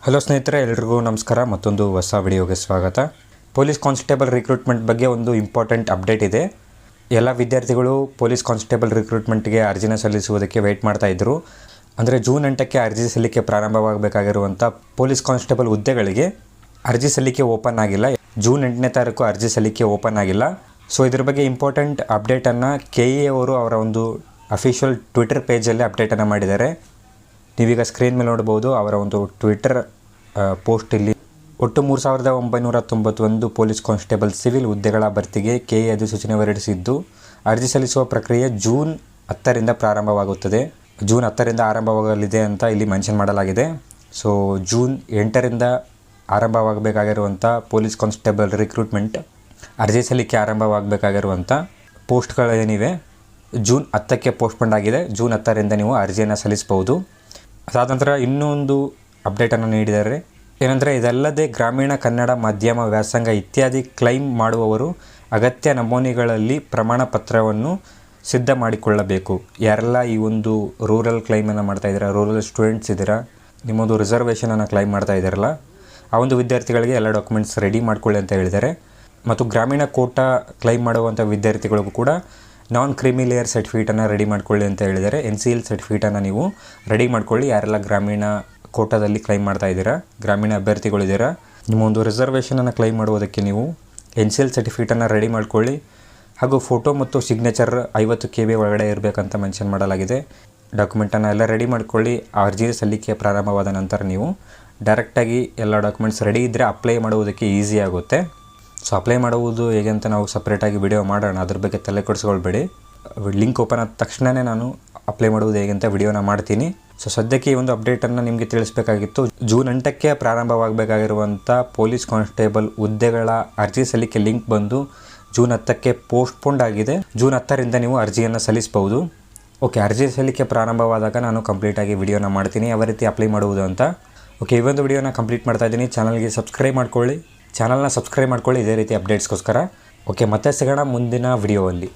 Hello ಸ್ನೇಹಿತರೆ, ಎಲ್ರಿಗೂ ನಮಸ್ಕಾರ. ಮತ್ತೊಂದು ಹೊಸ ವಿಡಿಯೋಗೆ ಸ್ವಾಗತ. ಪೊಲೀಸ್ ಕಾನ್ಸ್ಟೇಬಲ್ ರಿಕ್ರೂಟ್ಮೆಂಟ್ ಬಗ್ಗೆ ಒಂದು ಇಂಪಾರ್ಟೆಂಟ್ ಅಪ್ಡೇಟ್ ಇದೆ. ಎಲ್ಲ ವಿದ್ಯಾರ್ಥಿಗಳು ಪೊಲೀಸ್ ಕಾನ್ಸ್ಟೇಬಲ್ ರಿಕ್ರೂಟ್ಮೆಂಟ್ಗೆ ಅರ್ಜಿನ ಸಲ್ಲಿಸುವುದಕ್ಕೆ ವೆಯ್ಟ್ ಮಾಡ್ತಾಯಿದ್ರು. ಅಂದರೆ ಜೂನ್ 8ಕ್ಕೆ ಅರ್ಜಿ ಸಲ್ಲಿಕೆ ಪ್ರಾರಂಭವಾಗಬೇಕಾಗಿರುವಂಥ ಪೊಲೀಸ್ ಕಾನ್ಸ್ಟೇಬಲ್ ಹುದ್ದೆಗಳಿಗೆ ಅರ್ಜಿ ಸಲ್ಲಿಕೆ ಓಪನ್ ಆಗಿಲ್ಲ. ಜೂನ್ 8ನೇ ತಾರೀಕು ಅರ್ಜಿ ಸಲ್ಲಿಕೆ ಓಪನ್ ಆಗಿಲ್ಲ. ಸೊ ಇದ್ರ ಬಗ್ಗೆ ಇಂಪಾರ್ಟೆಂಟ್ ಅಪ್ಡೇಟನ್ನು KE ಅವರು ಅವರ ಒಂದು ಅಫಿಷಿಯಲ್ ಟ್ವಿಟರ್ ಪೇಜಲ್ಲಿ ಅಪ್ಡೇಟನ್ನು ಮಾಡಿದ್ದಾರೆ. ನೀವೀಗ ಸ್ಕ್ರೀನ್ ಮೇಲೆ ನೋಡ್ಬೋದು ಅವರ ಒಂದು ಟ್ವಿಟರ್ ಪೋಸ್ಟ್. ಇಲ್ಲಿ ಒಟ್ಟು 3991 ಪೊಲೀಸ್ ಕಾನ್ಸ್ಟೇಬಲ್ ಸಿವಿಲ್ ಹುದ್ದೆಗಳ ಭರ್ತಿಗೆ KE ಅಧಿಸೂಚನೆ ಹೊರಡಿಸಿದ್ದು, ಅರ್ಜಿ ಸಲ್ಲಿಸುವ ಪ್ರಕ್ರಿಯೆ ಜೂನ್ 10ರಿಂದ ಪ್ರಾರಂಭವಾಗುತ್ತದೆ. ಜೂನ್ 10ರಿಂದ ಆರಂಭವಾಗಲಿದೆ ಅಂತ ಇಲ್ಲಿ ಮೆನ್ಷನ್ ಮಾಡಲಾಗಿದೆ. ಸೊ ಜೂನ್ 8ರಿಂದ ಆರಂಭವಾಗಬೇಕಾಗಿರುವಂಥ ಪೊಲೀಸ್ ಕಾನ್ಸ್ಟೇಬಲ್ ರಿಕ್ರೂಟ್ಮೆಂಟ್ ಅರ್ಜಿ ಸಲ್ಲಿಕೆ ಆರಂಭವಾಗಬೇಕಾಗಿರುವಂಥ ಪೋಸ್ಟ್ಗಳೇನಿವೆ ಜೂನ್ 10ಕ್ಕೆ ಪೋಸ್ಟ್ಪೋಂಡ್ ಆಗಿದೆ. ಜೂನ್ 10ರಿಂದ ನೀವು ಅರ್ಜಿಯನ್ನು ಸಲ್ಲಿಸಬಹುದು. ಅದಾದ ನಂತರ ಇನ್ನೂ ಒಂದು ಅಪ್ಡೇಟನ್ನು ನೀಡಿದ್ದಾರೆ. ಏನಂದರೆ, ಇದಲ್ಲದೆ ಗ್ರಾಮೀಣ ಕನ್ನಡ ಮಾಧ್ಯಮ ವ್ಯಾಸಂಗ ಇತ್ಯಾದಿ ಕ್ಲೈಮ್ ಮಾಡುವವರು ಅಗತ್ಯ ನಮೂನೆಗಳಲ್ಲಿ ಪ್ರಮಾಣ ಪತ್ರವನ್ನು ಸಿದ್ಧ ಮಾಡಿಕೊಳ್ಳಬೇಕು. ಯಾರೆಲ್ಲ ಈ ಒಂದು ರೂರಲ್ ಕ್ಲೈಮನ್ನು ಮಾಡ್ತಾಯಿದ್ದೀರಾ, ರೂರಲ್ ಸ್ಟೂಡೆಂಟ್ಸ್ ಇದ್ದೀರಾ, ನಿಮ್ಮೊಂದು ರಿಸರ್ವೇಷನನ್ನು ಕ್ಲೈಮ್ ಮಾಡ್ತಾ ಇದ್ದಾರಲ್ಲ, ಆ ಒಂದು ವಿದ್ಯಾರ್ಥಿಗಳಿಗೆ ಎಲ್ಲ ಡಾಕ್ಯುಮೆಂಟ್ಸ್ ರೆಡಿ ಮಾಡ್ಕೊಳ್ಳಿ ಅಂತ ಹೇಳಿದ್ದಾರೆ. ಮತ್ತು ಗ್ರಾಮೀಣ ಕೋಟಾ ಕ್ಲೈಮ್ ಮಾಡುವಂಥ ವಿದ್ಯಾರ್ಥಿಗಳಿಗೂ ಕೂಡ ನಾನ್ ಕ್ರಿಮಿ ಲೇಯರ್ ಸರ್ಟಿಫಿಕೇಟನ್ನು ರೆಡಿ ಮಾಡ್ಕೊಳ್ಳಿ ಅಂತ ಹೇಳಿದ್ದಾರೆ. NCL ಸರ್ಟಿಫಿಕೇಟನ್ನು ನೀವು ರೆಡಿ ಮಾಡ್ಕೊಳ್ಳಿ. ಯಾರೆಲ್ಲ ಗ್ರಾಮೀಣ ಕೋಟಾದಲ್ಲಿ ಕ್ಲೈಮ್ ಮಾಡ್ತಾ ಇದ್ದೀರಾ, ಗ್ರಾಮೀಣ ಅಭ್ಯರ್ಥಿಗಳಿದ್ದೀರಾ, ನಿಮ್ಮ ಒಂದು ರಿಸರ್ವೇಷನನ್ನು ಕ್ಲೈಮ್ ಮಾಡುವುದಕ್ಕೆ ನೀವು NCL ಸರ್ಟಿಫಿಕೇಟನ್ನು ರೆಡಿ ಮಾಡ್ಕೊಳ್ಳಿ. ಹಾಗೂ ಫೋಟೋ ಮತ್ತು ಸಿಗ್ನೇಚರ್ 50 KB ಒಳಗಡೆ ಇರಬೇಕಂತ ಮೆನ್ಷನ್ ಮಾಡಲಾಗಿದೆ. ಡಾಕ್ಯುಮೆಂಟನ್ನು ಎಲ್ಲ ರೆಡಿ ಮಾಡ್ಕೊಳ್ಳಿ. ಆ ಅರ್ಜಿ ಸಲ್ಲಿಕೆ ಪ್ರಾರಂಭವಾದ ನಂತರ ನೀವು ಡೈರೆಕ್ಟಾಗಿ ಎಲ್ಲ ಡಾಕ್ಯುಮೆಂಟ್ಸ್ ರೆಡಿ ಇದ್ದರೆ ಅಪ್ಲೈ ಮಾಡುವುದಕ್ಕೆ ಈಸಿ ಆಗುತ್ತೆ. ಸೊ ಅಪ್ಲೈ ಮಾಡುವುದು ಹೇಗೆ ಅಂತ ನಾವು ಸಪ್ರೇಟಾಗಿ ವಿಡಿಯೋ ಮಾಡೋಣ, ಅದ್ರ ಬಗ್ಗೆ ತಲೆ ಕೆಡಿಸ್ಕೊಳ್ಬೇಡಿ. ಲಿಂಕ್ ಓಪನ್ ಆದ ತಕ್ಷಣವೇ ನಾನು ಅಪ್ಲೈ ಮಾಡುವುದು ಹೇಗೆ ಅಂತ ವಿಡಿಯೋನ ಮಾಡ್ತೀನಿ. ಸೊ ಸದ್ಯಕ್ಕೆ ಈ ಒಂದು ಅಪ್ಡೇಟನ್ನು ನಿಮಗೆ ತಿಳಿಸಬೇಕಾಗಿತ್ತು. ಜೂನ್ 8ಕ್ಕೆ ಪ್ರಾರಂಭವಾಗಬೇಕಾಗಿರುವಂಥ ಪೊಲೀಸ್ ಕಾನ್ಸ್ಟೇಬಲ್ ಹುದ್ದೆಗಳ ಅರ್ಜಿ ಸಲ್ಲಿಕೆ ಲಿಂಕ್ ಬಂದು ಜೂನ್ 10ಕ್ಕೆ ಪೋಸ್ಟ್ಪೋಂಡ್ ಆಗಿದೆ. ಜೂನ್ 10ರಿಂದ ನೀವು ಅರ್ಜಿಯನ್ನು ಸಲ್ಲಿಸಬಹುದು. ಓಕೆ, ಅರ್ಜಿ ಸಲ್ಲಿಕೆ ಪ್ರಾರಂಭವಾದಾಗ ನಾನು ಕಂಪ್ಲೀಟಾಗಿ ವಿಡಿಯೋನ ಮಾಡ್ತೀನಿ, ಯಾವ ರೀತಿ ಅಪ್ಲೈ ಮಾಡುವುದು ಅಂತ. ಓಕೆ, ಈ ಒಂದು ವಿಡಿಯೋನ ಕಂಪ್ಲೀಟ್ ಮಾಡ್ತಾ ಇದ್ದೀನಿ. ಚಾನಲ್ಗೆ ಸಬ್ಸ್ಕ್ರೈಬ್ ಮಾಡ್ಕೊಳ್ಳಿ, ಇದೇ ರೀತಿ ಅಪ್ಡೇಟ್ಸ್ಗೋಸ್ಕರ. ಓಕೆ, ಮತ್ತೆ ಸಿಗೋಣ ಮುಂದಿನ ವಿಡಿಯೋದಲ್ಲಿ.